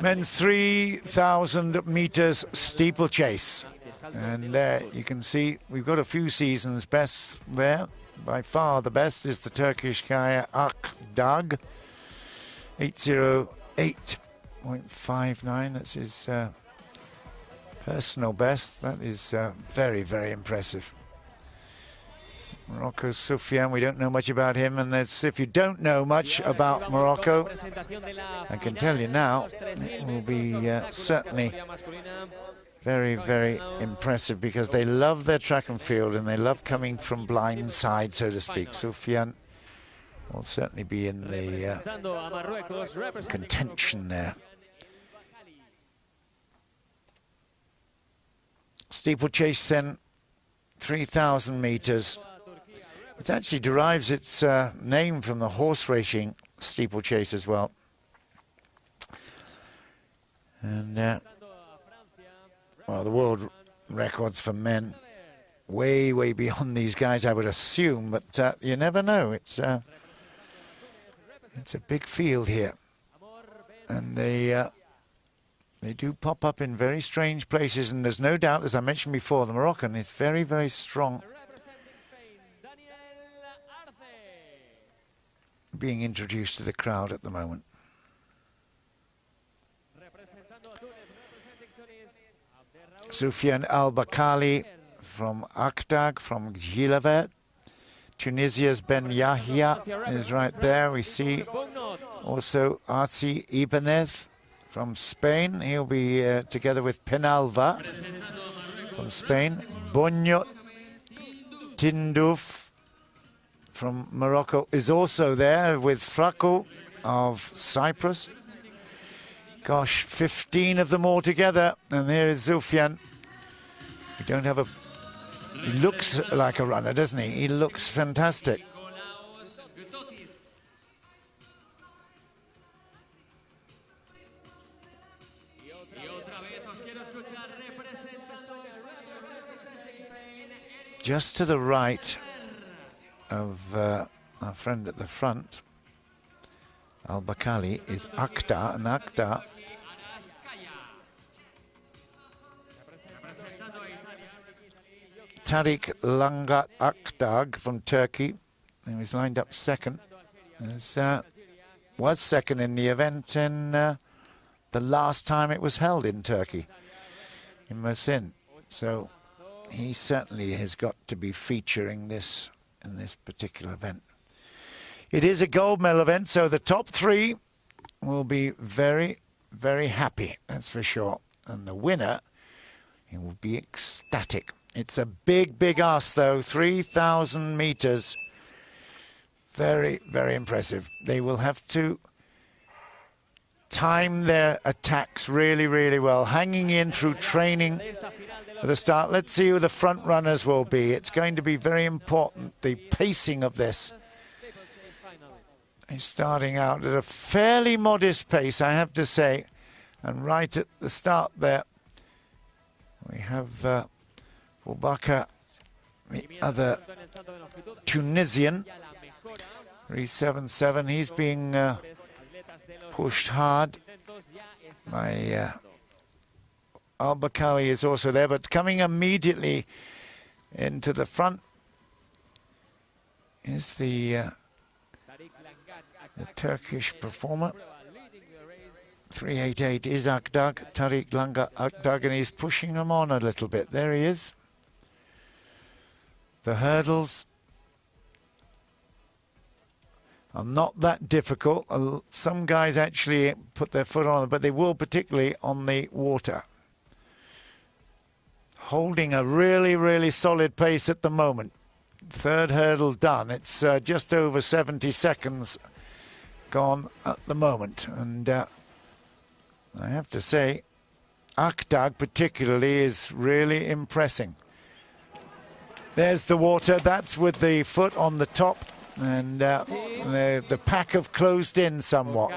Men's 3000 meters steeplechase. And you can see we've got a few seasons best there. By far the best is the Turkish guy Akdag, 808.59. That's his personal best. That is very, very impressive. Morocco's Soufiane, we don't know much about him, and if you don't know much about Morocco, I can tell you now, it will be certainly very, very impressive, because they love their track and field and they love coming from blind side, so to speak. Soufiane will certainly be in the contention there. Steeplechase then, 3,000 meters. It actually derives its name from the horse racing steeplechase as well. And well, the world records for men way, way beyond these guys, I would assume, but you never know. It's a big field here, and they do pop up in very strange places, and there's no doubt, as I mentioned before, the Moroccan is very, very strong. Being introduced to the crowd at the moment. Soufiane EL-BAKKALI from Akdag, from Gilavet. Tunisia's Ben Yahya is right there. We see also Arsi Ibanez from Spain. He'll be together with Penalva from Spain. Bonyo Tindouf from Morocco is also there, with Frako of Cyprus. Gosh, 15 of them all together, and here is Soufiane. We don't have a... He looks like a runner, doesn't he? He looks fantastic. Just to the right of our friend at the front, EL-BAKKALI, is Akda, and Akda Tariq Langa Akdag from Turkey, who was lined up second. Was second in the event in the last time it was held in Turkey, in Mersin. So he certainly has got to be featuring this in this particular event. It is a gold medal event, so the top three will be very, very happy, that's for sure. And the winner, he will be ecstatic. It's a big, big ask, though. 3,000 meters. Very, very impressive. They will have to time their attacks really, really well, hanging in through training at the start. Let's see who the front runners will be. It's going to be very important, the pacing of this. He's starting out at a fairly modest pace, I have to say. And right at the start there, we have Boubacar, the other Tunisian, 377. He's being pushed hard by EL-BAKKALI is also there, but coming immediately into the front is the Turkish performer. 388 is Akdag, Tariq Langa Akdag, and he's pushing him on a little bit. There he is. The hurdles are not that difficult. Some guys actually put their foot on them, but they will, particularly on the water. Holding a really, really solid pace at the moment. Third hurdle done. It's just over 70 seconds gone at the moment. And I have to say, Akdag particularly is really impressing. There's the water. That's with the foot on the top. And the pack have closed in somewhat.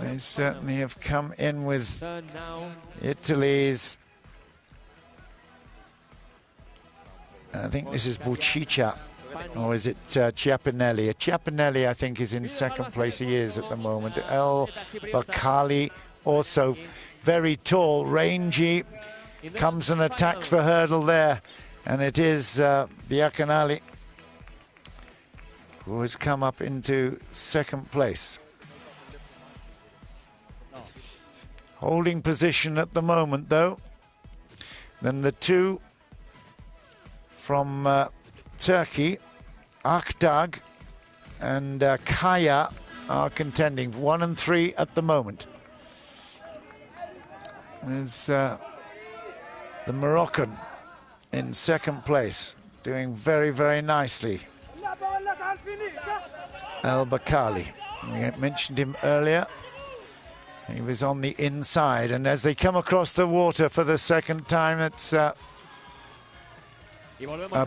They certainly have come in with Italy's... I think this is Bucica Or is it Chiapinelli? Chiapinelli, I think, is in second place. He is at the moment. EL-BAKKALI, also very tall, rangy, comes and attacks the hurdle there. And it is EL-BAKKALI who has come up into second place. Holding position at the moment, though. Then the two from Turkey, Akdag and Kaya, are contending. 1 and 3 at the moment. There's the Moroccan in second place, doing very, very nicely. EL-BAKKALI, we mentioned him earlier. He was on the inside, and as they come across the water for the second time, it's a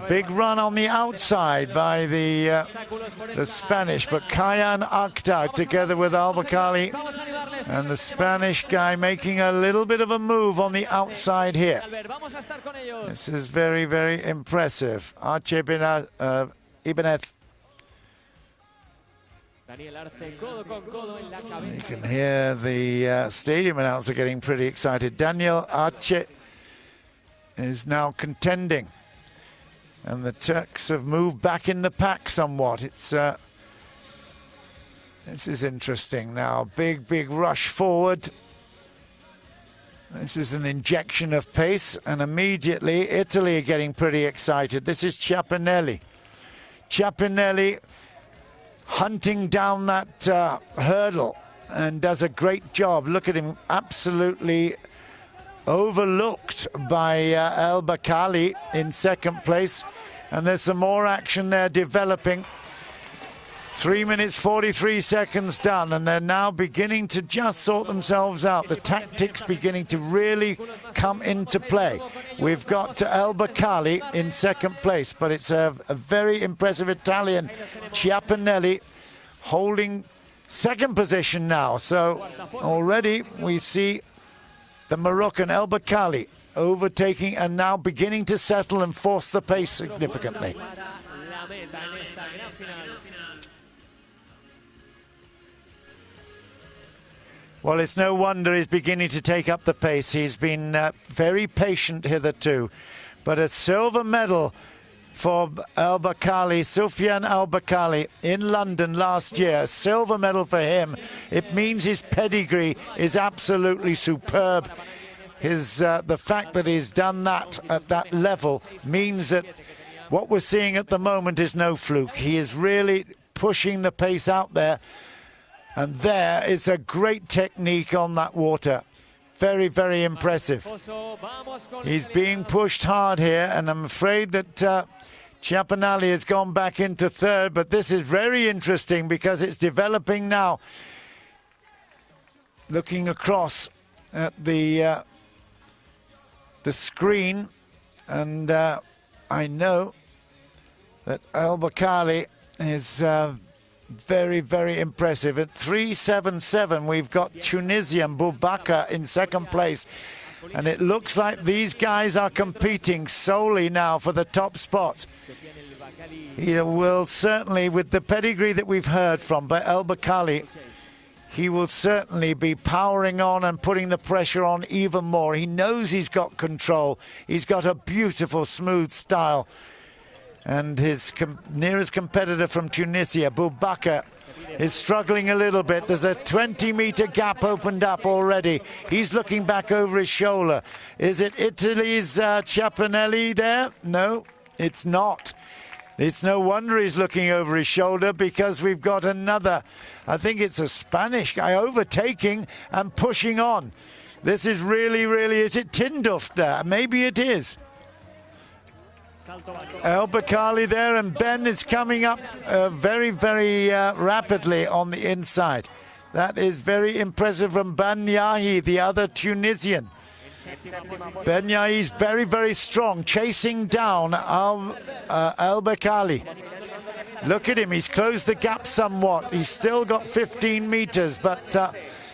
big run on the outside by the Spanish, but Kaya and Akdag together with EL-BAKKALI, and the Spanish guy making a little bit of a move on the outside here. This is very, very impressive. Arche Ibanez. You can hear the stadium announcer getting pretty excited. Daniel Arche is now contending, and the Turks have moved back in the pack somewhat. It's this is interesting now. Big rush forward. This is an injection of pace, and immediately Italy are getting pretty excited. This is Chiapinelli. Chiapinelli hunting down that hurdle and does a great job. Look at him, absolutely overlooked by EL-BAKKALI in second place. And there's some more action there developing. 3 minutes 43 seconds done, and they're now beginning to just sort themselves out. The tactics beginning to really come into play. We've got EL-BAKKALI in second place, but it's a very impressive Italian, Chiapinelli, holding second position now. So already we see the Moroccan EL-BAKKALI overtaking and now beginning to settle and force the pace significantly. Well, it's no wonder he's beginning to take up the pace. He's been very patient hitherto. But a silver medal for EL-BAKKALI, Soufiane El-Bakkali, in London last year. A silver medal for him. It means his pedigree is absolutely superb. The fact that he's done that at that level means that what we're seeing at the moment is no fluke. He is really pushing the pace out there. And there is a great technique on that water. Very, very impressive. He's being pushed hard here, and I'm afraid that Chiapinelli has gone back into third, but this is very interesting because it's developing now. Looking across at the screen, and I know that EL-BAKKALI is very, very impressive. At 3.77, we've got Tunisian Boubacar in second place. And it looks like these guys are competing solely now for the top spot. He will certainly, with the pedigree that we've heard from by EL-BAKKALI, he will certainly be powering on and putting the pressure on even more. He knows he's got control. He's got a beautiful, smooth style. And his nearest competitor from Tunisia, Boubacar, is struggling a little bit. There's a 20-meter gap opened up already. He's looking back over his shoulder. Is it Italy's Chiapinelli there? No, it's not. It's no wonder he's looking over his shoulder, because we've got another, I think it's a Spanish guy, overtaking and pushing on. This is really, is it Tinduft there? Maybe it is. EL-BAKKALI there, and Ben is coming up very, rapidly on the inside. That is very impressive from Ben Yahi, the other Tunisian. Ben Yahi is very, strong, chasing down EL-BAKKALI. Look at him, he's closed the gap somewhat. He's still got 15 meters, but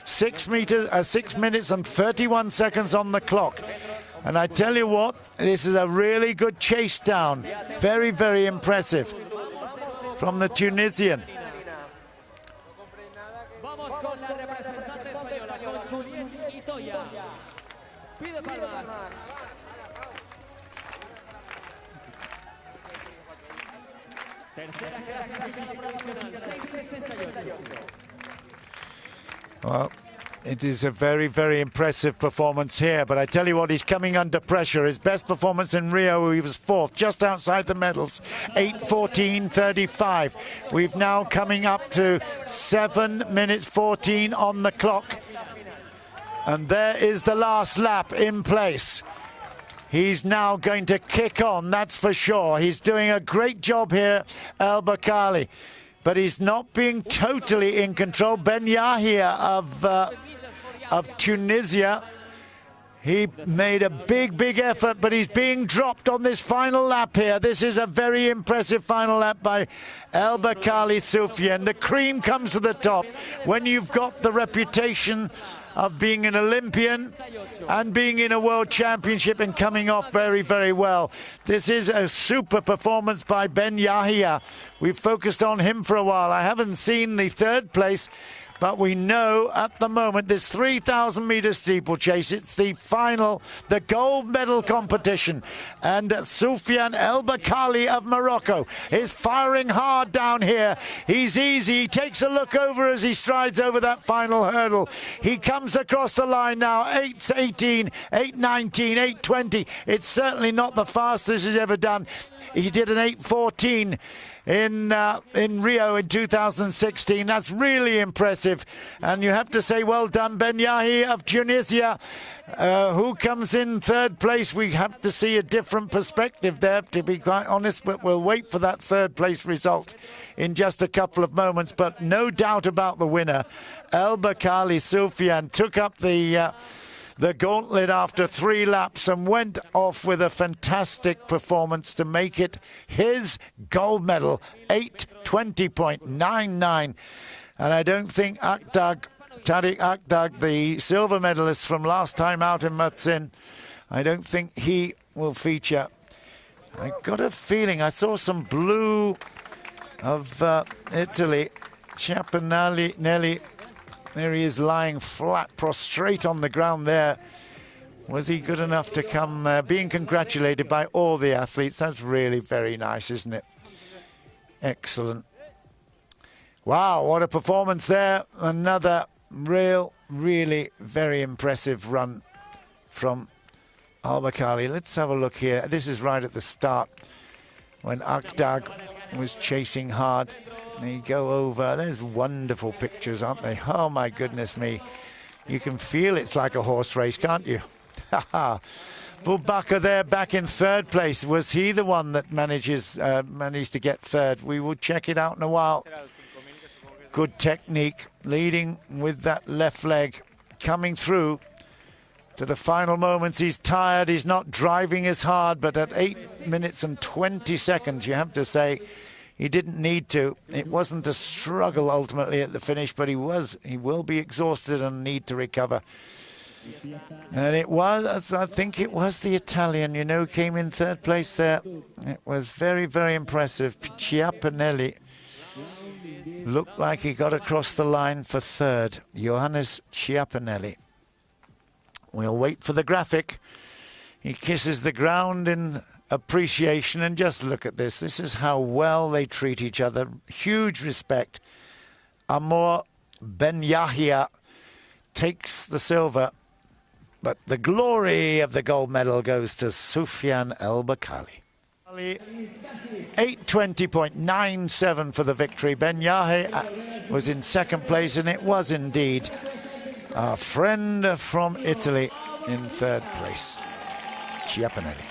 6 minutes and 31 seconds on the clock. And I tell you what, this is a really good chase down. Very, impressive. from the Tunisian. Well, it is a very, very impressive performance here, but I tell you what, he's coming under pressure. His best performance in Rio, he was 4th, just outside the medals, 8:14.35. We've now coming up to 7 minutes 14 on the clock. And there is the last lap in place. He's now going to kick on, that's for sure. He's doing a great job here, EL-BAKKALI. But he's not being totally in control. Ben Yahia of Tunisia, he made a big, big effort, but he's being dropped on this final lap here. This is a very impressive final lap by EL-BAKKALI Soufiane. The cream comes to the top when you've got the reputation of being an Olympian and being in a world championship and coming off very, very well. This is a super performance by Ben Yahia. We've focused on him for a while. I haven't seen the 3rd place, but we know at the moment this 3000-meter steeplechase, it's the final, the gold medal competition. And Soufiane EL-BAKKALI of Morocco is firing hard down here. He's easy. He takes a look over as he strides over that final hurdle. He comes across the line now, 8:18, 8:19, 8:20. It's certainly not the fastest he's ever done. He did an 8:14 in Rio in 2016. That's really impressive. And you have to say well done, Ben Yahi of Tunisia. Who comes in 3rd place? We have to see a different perspective there, to be quite honest, but we'll wait for that 3rd place result in just a couple of moments. But no doubt about the winner. EL-BAKKALI Soufiane took up the gauntlet after 3 laps and went off with a fantastic performance to make it his gold medal, 8:20.99. And I don't think Tariq Akdag, the silver medalist from last time out in Marzin, I don't think he will feature. I got a feeling I saw some blue of Italy, Chiapinelli. There he is lying flat, prostrate on the ground there. Was he good enough to come being congratulated by all the athletes? That's really very nice, isn't it? Excellent. Wow, what a performance there. Another really very impressive run from EL-BAKKALI. Let's have a look here. This is right at the start when Akdag was chasing hard. They go over. There's wonderful pictures, aren't they? Oh, my goodness me. You can feel it's like a horse race, can't you? Boubacar there back in 3rd place. Was he the one that managed to get 3rd? We will check it out in a while. Good technique, leading with that left leg, coming through to the final moments. He's tired. He's not driving as hard, but at 8 minutes and 20 seconds, you have to say, he didn't need to. It wasn't a struggle ultimately at the finish, but he will be exhausted and need to recover. And it was, I think it was the Italian, you know, came in 3rd place there. It was very, very impressive. Chiapinelli looked like he got across the line for 3rd. Johannes Chiapinelli. We'll wait for the graphic. He kisses the ground in appreciation, and just look at this. This is how well they treat each other. Huge respect. Amor Ben Yahia takes the silver, but the glory of the gold medal goes to Soufiane EL-BAKKALI. 8:20.97 for the victory. Ben Yahia was in 2nd place, and it was indeed our friend from Italy in 3rd place, Chiapinelli.